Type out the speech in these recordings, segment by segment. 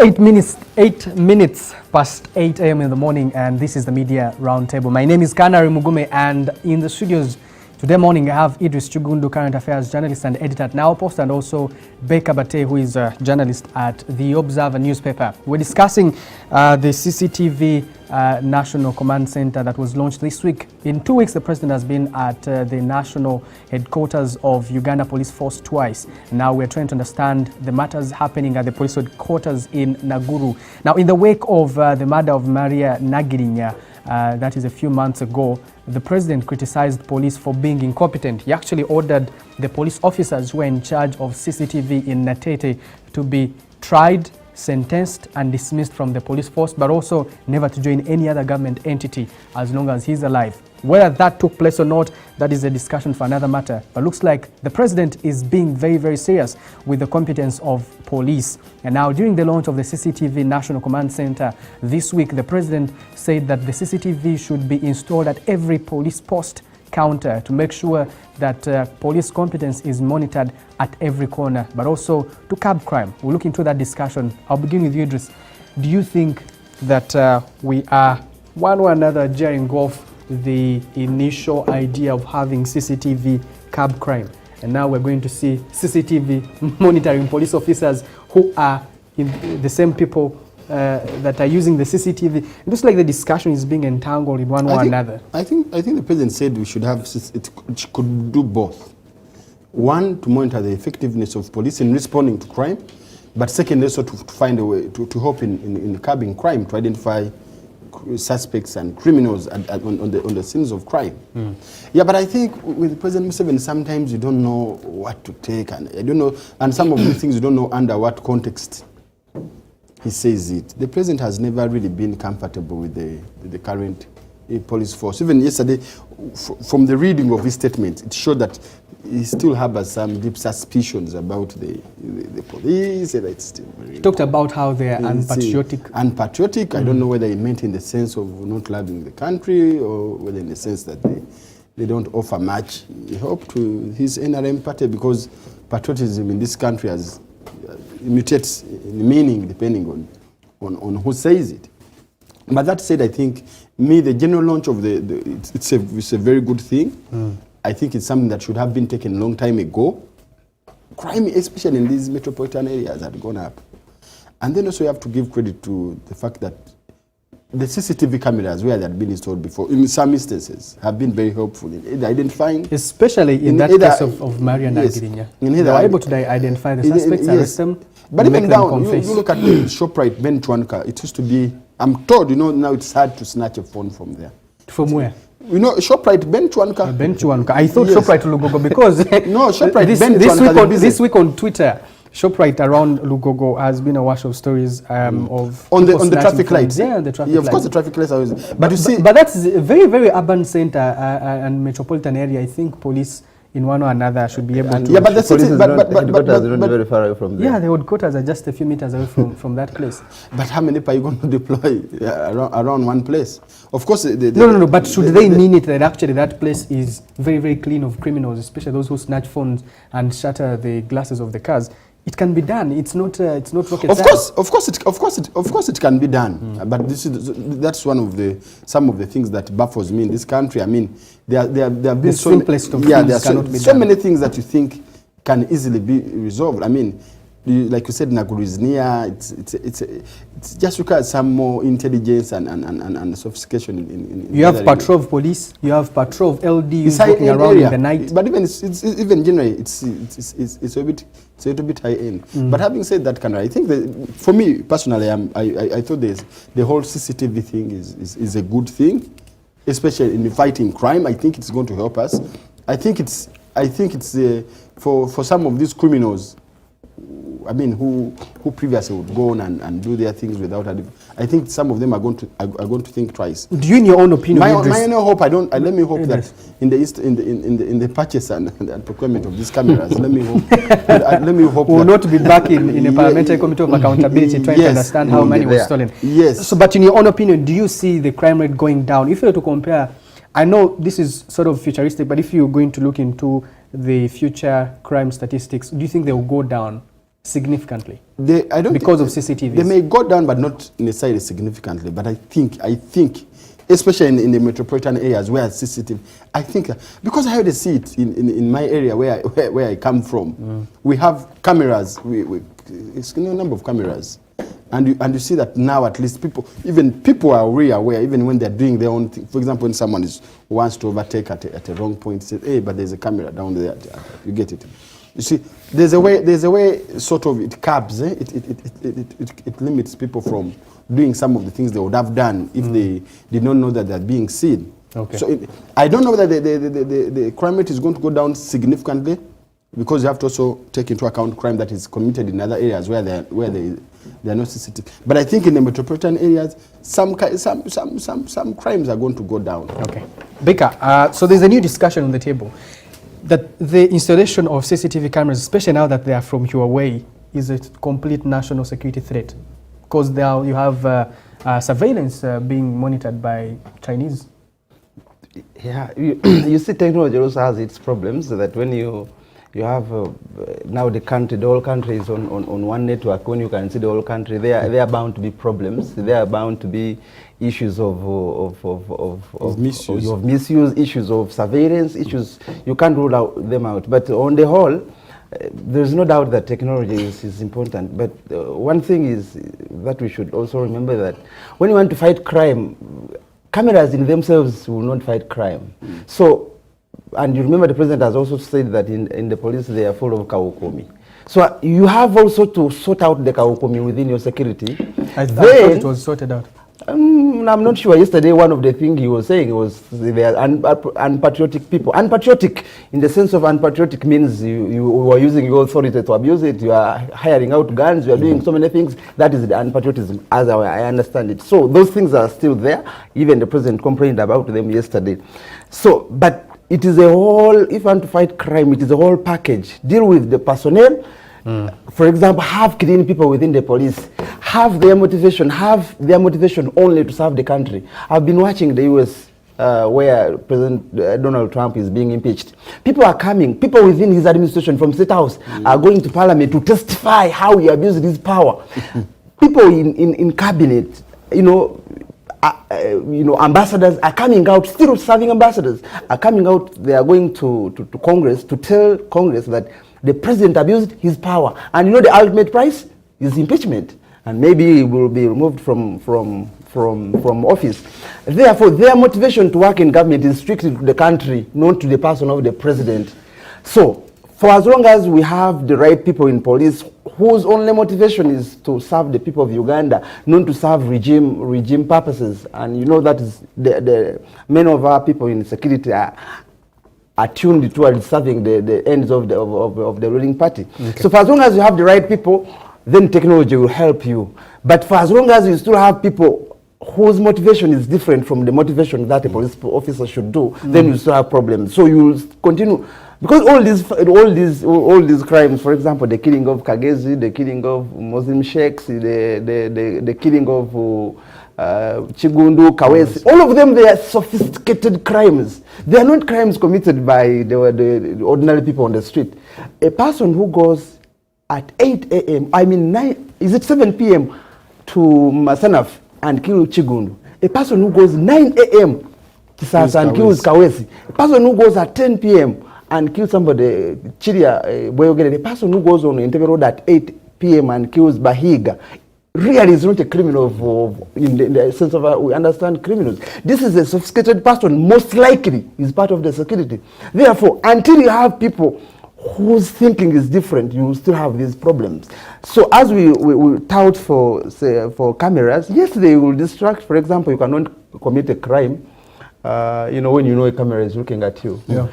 Eight minutes past 8 a.m. in the morning, and this is the Media Roundtable. My name is Kanari Mugume, and in the studios today morning I have Idris Chugundu, current affairs journalist and editor at Now Post, and also Baker Bate, who is a journalist at The Observer newspaper. We're discussing the CCTV National Command Center that was launched this week. In 2 weeks, the president has been at the national headquarters of Uganda Police Force twice. Now we're trying to understand the matters happening at the police headquarters in Naguru. Now, in the wake of the murder of Maria Nagirinya, that is a few months ago, the president criticized police for being incompetent. He actually ordered the police officers who were in charge of CCTV in Natete to be tried, sentenced and dismissed from the police force, but also never to join any other government entity as long as he's alive. Whether that took place or not, that is a discussion for another matter. But looks like the president is being very, very serious with the competence of police. And now, during the launch of the CCTV National Command Center this week, the president said that the CCTV should be installed at every police post counter to make sure that police competence is monitored at every corner, but also to curb crime. We'll look into that discussion. I'll begin with you, Idris. Do you think that we are one or another jeering off the initial idea of having CCTV curb crime, and now we're going to see CCTV monitoring police officers who are the same people that are using the CCTV? It looks like the discussion is being entangled in one or another. I think the president said we should have, it could do both. One, to monitor the effectiveness of police in responding to crime, but second, also to find a way to help in curbing crime, to identify suspects and criminals on the scenes of crime. Yeah, but I think with President Museveni, sometimes you don't know what to take, and I don't know, and some of the things you don't know under what context he says it. The president has never really been comfortable with the current police force. Even yesterday, from the reading of his statement, it showed that he still harbors some deep suspicions about the police. It's still very, he talked about how they are unpatriotic. Unpatriotic. I don't know whether he meant in the sense of not loving the country, or whether in the sense that they don't offer much help to his NRM party, because patriotism in this country has mutates in meaning depending on who says it. But that said, I think the general launch of it's a very good thing. I think it's something that should have been taken a long time ago. Crime, especially in these metropolitan areas, had gone up. And then also you have to give credit to the fact that the CCTV cameras where they had been installed before, in some instances, have been very helpful in identifying... Especially in that case of Maria Nagirinya. They were able to identify the suspects, arrest them, but even down, you look at the ShopRite Ben Chwanka, it used to be, I'm told, now it's hard to snatch a phone from there. From where? ShopRite Ben Chwanka. Ben Chwanka. I thought ShopRite Lugogo, because no, ShopRite Ben Chwanka. This week on Twitter, ShopRite around Lugogo has been a wash of stories of on the traffic lights. Yeah, the traffic lights. Of course, the traffic lights are always. But you see, but that's a very, very urban center and metropolitan area. I think police in one or another should be able to. Yeah, but the headquarters are not very far away from there. Yeah, the headquarters are just a few meters away from that place. But how many are you going to deploy around one place? Of course, no. But should they mean it that actually that place is very, very clean of criminals, especially those who snatch phones and shatter the glasses of the cars? It can be done. It's not rocket science. Of course, it can be done. But that's one of some of the things that baffles me in this country. I mean, there have been so many things that you think can easily be resolved. I mean, like you said, Naguru is near. It just requires some more intelligence and sophistication. You have patrol of police. You have patrol of LD walking around in the night. But even generally, it's a little bit high end. But having said that, I think that for me personally, I thought the whole CCTV thing is a good thing, especially in fighting crime. I think it's going to help us. I think it's for some of these criminals, I mean, who previously would go on and do their things without. I think some of them are going to think twice. Do you, in your own opinion? My own hope. Let me hope that in the purchase and procurement of these cameras, let me hope. We'll not be back in a parliamentary committee of accountability trying to understand how money was stolen. Yes. So, but in your own opinion, do you see the crime rate going down? If you were to compare, I know this is sort of futuristic, but if you're going to look into the future crime statistics, do you think they will go down? significantly? I don't because of CCTVs. They may go down, but not necessarily significantly. But I think, especially in the metropolitan areas where CCTV, I think, because I already see it in my area where I come from, we have cameras, it's a number of cameras. And you see that now at least people are really aware, even when they're doing their own thing. For example, when someone wants to overtake at a wrong point, say, hey, but there's a camera down there. You get it. You see, there's a way sort of it curbs, it limits people from doing some of the things they would have done if they did not know that they're being seen. Okay. So I don't know whether the crime rate is going to go down significantly, because you have to also take into account crime that is committed in other areas where they are not CCTV. But I think in the metropolitan areas, some crimes are going to go down. Okay. Bika, so there's a new discussion on the table that the installation of CCTV cameras, especially now that they are from Huawei, is a complete national security threat, because now you have surveillance being monitored by Chinese. Yeah, you see, technology also has its problems. That when you have now the whole country is on one network. When you can see the whole country, there are bound to be problems. There are bound to be issues of misuse, issues of surveillance, issues. You can't rule them out. But on the whole, there's no doubt that technology is important. But one thing is that we should also remember that when you want to fight crime, cameras in themselves will not fight crime. So. And you remember the president has also said that in the police they are full of kawukomi. So you have also to sort out the kawukomi within your security. I thought it was sorted out. I'm not sure. Yesterday, one of the things he was saying was they are unpatriotic people. Unpatriotic, in the sense of unpatriotic, means you are using your authority to abuse it. You are hiring out guns. You are doing so many things. That is the unpatriotism, as I understand it. So those things are still there. Even the president complained about them yesterday. So, but it is a whole, if you want to fight crime, it is a whole package. Deal with the personnel. For example, have clean people within the police. Have their motivation only to serve the country. I've been watching the US where President Donald Trump is being impeached. People are coming, people within his administration from State House are going to Parliament to testify how he abused his power. People in cabinet, ambassadors are coming out, still serving ambassadors, are coming out, they are going to Congress to tell Congress that the president abused his power. And the ultimate price is impeachment. And maybe he will be removed from office. Therefore, their motivation to work in government is strictly to the country, not to the person of the president. So, for as long as we have the right people in police whose only motivation is to serve the people of Uganda, not to serve regime purposes, and that is the many of our people in security are tuned towards serving the ends of the ruling party. Okay. So for as long as you have the right people, then technology will help you. But for as long as you still have people whose motivation is different from the motivation that a police officer should do, then you still have problems. So you will continue. Because all these crimes, for example, the killing of Kagezi, the killing of Muslim sheikhs, the killing of Chigundu, Kawesi, all of them, they are sophisticated crimes. They are not crimes committed by the ordinary people on the street. A person who goes at 8 a.m., is it 7 p.m. to Masanaf and kill Chigundu? A person who goes 9 a.m. to Sasa and kills Kawesi. A person who goes at 10 p.m. and kills somebody, Chiria Boyogere, the person who goes on Entebbe Road at 8 p.m. and kills Bahiga, really is not a criminal in the sense of we understand criminals. This is a sophisticated person, most likely is part of the security. Therefore, until you have people whose thinking is different, you will still have these problems. So as we tout for cameras, yes, they will distract. For example, you cannot commit a crime, when a camera is looking at you. Yeah.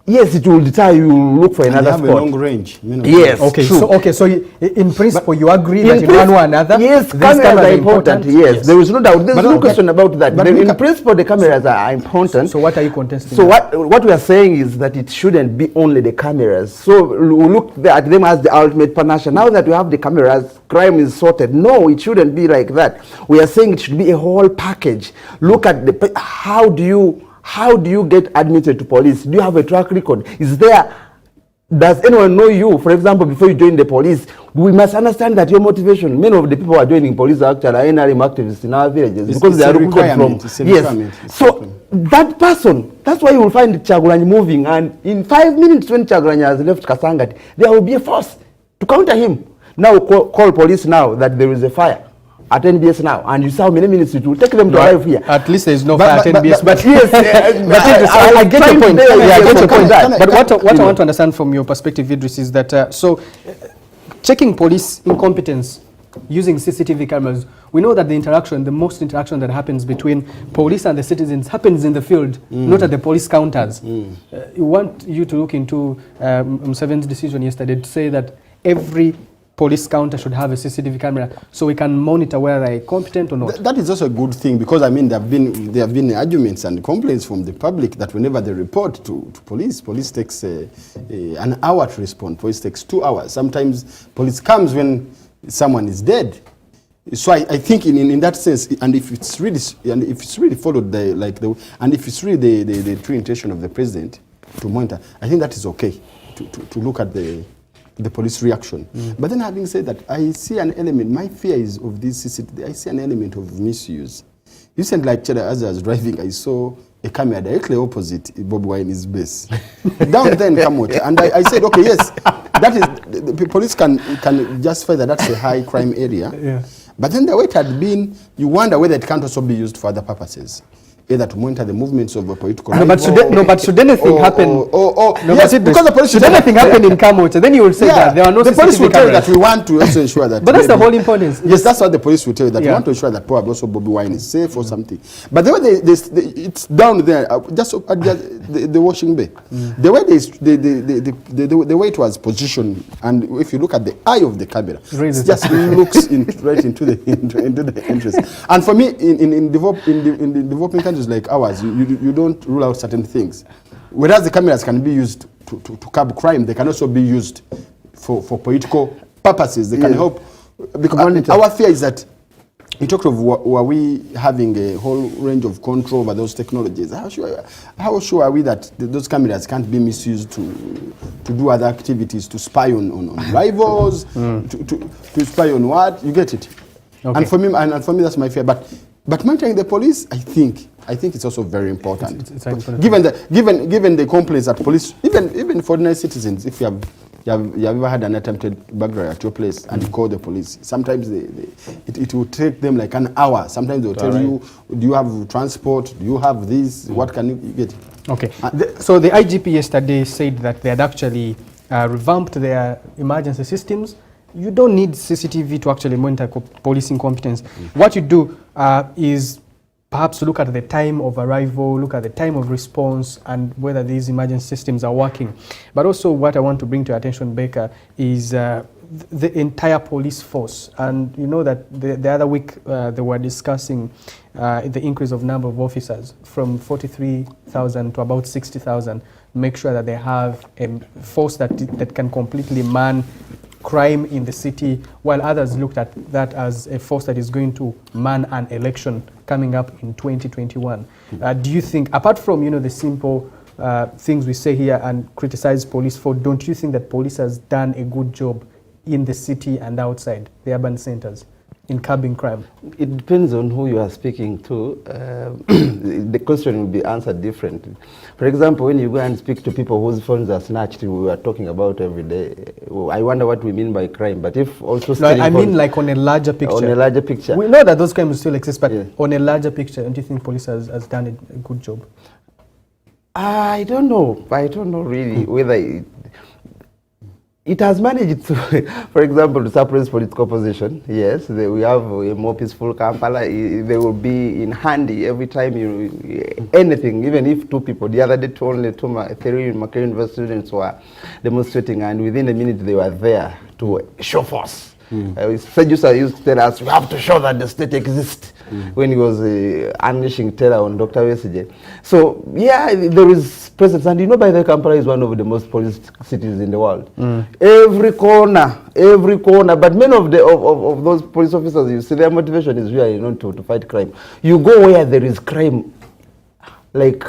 Yes, it will deter you. Look for another spot. Have a long range. Yes. Okay. True. So in principle, you agree that in one way or another, yes, cameras are important. Yes, there is no doubt. There's no question about that. But in principle, the cameras are important. So what are you contesting? So what we are saying is that it shouldn't be only the cameras. So we look at them as the ultimate partnership. Now that we have the cameras, crime is sorted. No, it shouldn't be like that. We are saying it should be a whole package. Look at how do you get admitted to police? Do you have a track record? Is there does anyone know you? For example, before you join the police, we must understand that your motivation. Many of the people who are joining police are actually NRM activists in our villages because they are recruited from. Yes. So that person, that's why you will find Kyagulanyi moving, and in 5 minutes when Kyagulanyi has left Kasangati, there will be a force to counter him. Now call police now that there is a fire at NBS now, and you see how many minutes it will take them to arrive here. At least there is no fire at NBS. But yes, I get your point. I get your point. But what I want to understand from your perspective, Idris, is that checking police incompetence using CCTV cameras, we know that the most interaction that happens between police and the citizens happens in the field, not at the police counters. We want you to look into Museveni's decision yesterday to say that every police counter should have a CCTV camera so we can monitor whether they're competent or not. That is also a good thing, because I mean there have been arguments and complaints from the public that whenever they report to police takes an hour to respond. Police takes 2 hours. Sometimes police comes when someone is dead. So I think in that sense, and if it's really followed and if it's really the true intention of the president to monitor, I think that is okay to look at the police reaction. But then, having said that, I see an element, my fear is of this, I see an element of misuse. Recently, like as I was driving, I saw a camera directly opposite Bobi Wine's base. Down there in Kamot. And I said, okay, yes, that is, the police can justify that that's a high crime area. Yeah. But then the way it had been, you wonder whether it can't also be used for other purposes. Either to monitor the movements of a political but should anything happen? Because the police should anything happen in Kamot, then you will say that there are no the police will CCTV tell you cameras. that we want to also ensure that. But that's the whole importance. Yes, that's what the police will tell you, that we want to ensure that probably also Bobi Wine is safe or something. But the way it's down there, just at the washing bay, the way the way it was positioned, and if you look at the eye of the camera, it just looks right into the entrance. And for me, in developing countries like ours, you don't rule out certain things. Whereas the cameras can be used to curb crime, they can also be used for political purposes. They can help. Because our fear is that, you talked of were we having a whole range of control over those technologies. How sure are we that those cameras can't be misused to do other activities, to spy on rivals, to spy on what? You get it? Okay. And for me, that's my fear. But monitoring the police, I think it's also very important. It's given the complaints that police, even for ordinary citizens, if you have ever had an attempted burglary at your place and you call the police, sometimes it will take them like an hour. Sometimes they will tell you, do you have transport? Do you have this? What can you get? Okay. So the IGP yesterday said that they had actually revamped their emergency systems. You don't need CCTV to actually monitor police incompetence. What you do is perhaps look at the time of arrival, look at the time of response, and whether these emergency systems are working. But also what I want to bring to your attention, Baker, is the entire police force. And you know that the other week they were discussing the increase of number of officers from 43,000 to about 60,000. Make sure that they have a force that can completely man crime in the city, while others looked at that as a force that is going to man an election coming up in 2021. Do you think, apart from the simple things we say here and criticize police for, don't you think that police has done a good job in the city and outside the urban centers in curbing crime? It depends on who you are speaking to. The question will be answered differently. For example, when you go and speak to people whose phones are snatched, we are talking about every day. I wonder what we mean by crime. But if also I mean like on a larger picture. On a larger picture. We know that those crimes still exist, but on a larger picture, don't you think police has done a good job? I don't know. I don't know really whether it has managed to, for example, to suppress political opposition. Yes, we have a more peaceful Kampala. They will be in handy every time anything, even if two people. The other day, only two Makerere University students were demonstrating, and within a minute they were there to show force. Sejusa used to tell us, we have to show that the state exists, when he was unleashing terror on Dr. Besigye. So, yeah, there is presence. And by the way, Kampala is one of the most policed cities in the world. Every corner. But many of those police officers, you see, their motivation is really not to fight crime. You go where there is crime. like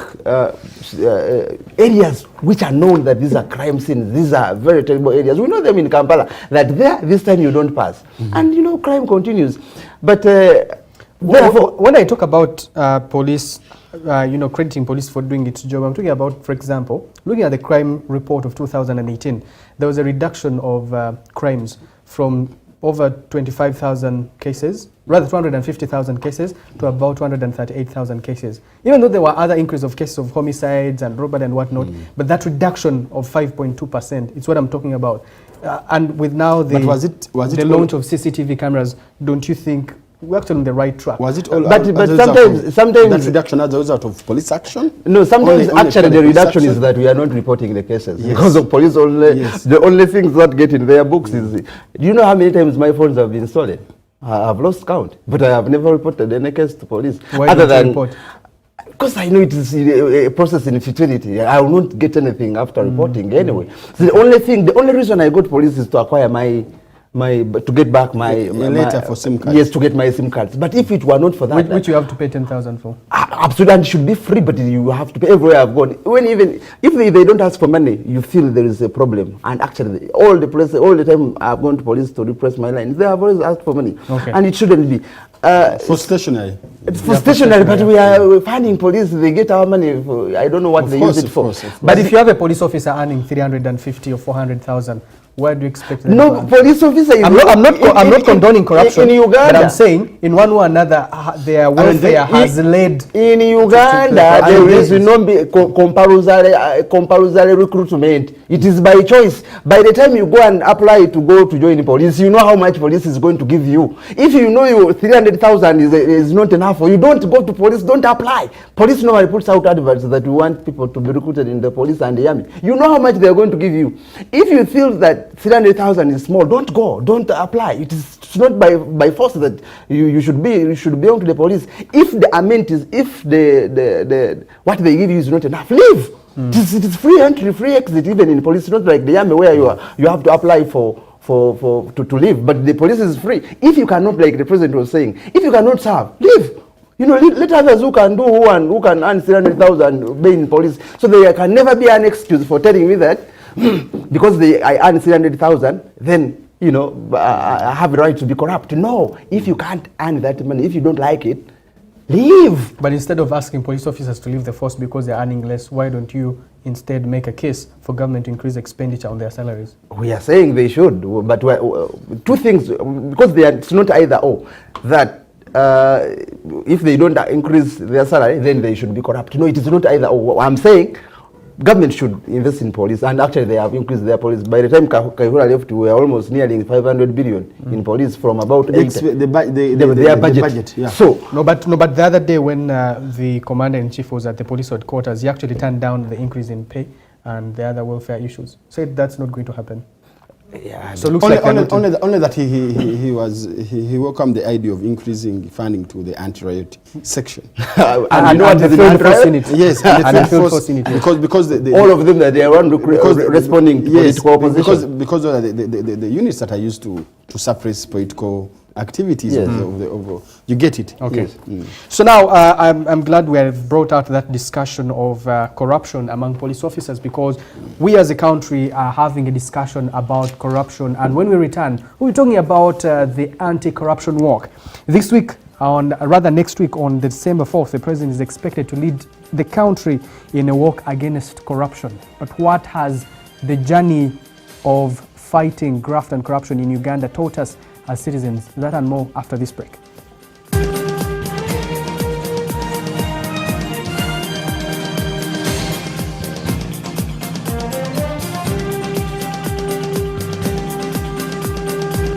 areas which are known that these are crime scenes, these are very terrible areas. We know them in Kampala, that there, this time you don't pass. And, you know, crime continues. But therefore, when I talk about police, you know, crediting police for doing its job, I'm talking about, for example, looking at the crime report of 2018, there was a reduction of crimes from over 25,000 cases, rather 250,000 cases, to about 238,000 cases. Even though there were other increase of cases of homicides and robbery and whatnot, but that reduction of 5.2%, it's what I'm talking about. And with now the, the launch of CCTV cameras, don't you think we're actually on the right track? Was it all but sometimes that reduction as a result of police action? No, sometimes actually the reduction is that we are not reporting the cases because of police only. The only things that get in their books is, do you know how many times my phones have been stolen? I've lost count, but I have never reported any case to police. Why other than report? Because I know it is a process in futility. I will not get anything after reporting anyway. So the only reason I go to police is to acquire to get back my letter for SIM cards. Yes, to get my SIM cards. But if it were not for that, which you have to pay 10,000 for. Absolutely, and it should be free. But you have to pay everywhere I've gone. Even if they don't ask for money, you feel there is a problem. And actually, all the time I've gone to police to repress my lines, they have always asked for money, and it shouldn't be. For stationary. For stationary, but we're finding police, they get our money. I don't know what they use it for. But if you have a police officer earning 350 or 400,000, where do you expect them No, to police officer is I'm not condoning corruption. In Uganda, but I'm saying, in one way or another, their welfare has led. In Uganda, there is no compulsory recruitment. It is by choice. By the time you go and apply to go to join the police, you know how much police is going to give you. If you know your 300,000 is not enough, or you don't go to police, don't apply. Police normally puts out adverts that we want people to be recruited in the police and the army. You know how much they are going to give you. If you feel that 300,000 is small, don't go, don't apply. It's not by force that you should belong to the police. If the amount is, if the what they give you is not enough, leave. It is free entry, free exit, even in police. It's not like the army where you have to apply to leave. But the police is free. If you cannot, like the president was saying, if you cannot serve, leave. You know, let others who can do who can earn 300,000 be in police. So there can never be an excuse for telling me that because I earn 300,000, then, you know, I have the right to be corrupt. No, if you can't earn that money, if you don't like it, leave. But instead of asking police officers to leave the force because they're earning less, why don't you instead make a case for government to increase expenditure on their salaries? We are saying they should, but two things, because it's not either or, that if they don't increase their salary, then they should be corrupt. No, it is not either or. I'm saying government should invest in police, and actually they have increased their police. By the time Kahura left, we were almost nearly 500 billion in police from about their budget. Yeah. So no, but the other day when the commander-in-chief was at the police headquarters, he actually turned down the increase in pay and the other welfare issues. Said that's not going to happen. Yeah, so looks only that he welcomed the idea of increasing funding to the anti-riot section. and you know what the field force unit? Yes, and the field force unit. Because all of them that they are responding to political opposition. Because of the units that are used to suppress political activities you get it. Okay. Yes. So now I'm glad we have brought out that discussion of corruption among police officers, because we as a country are having a discussion about corruption, and when we return we'll be talking about the anti-corruption walk. This week, next week on December 4th, the president is expected to lead the country in a walk against corruption. But what has the journey of fighting graft and corruption in Uganda taught us as citizens? That and more after this break.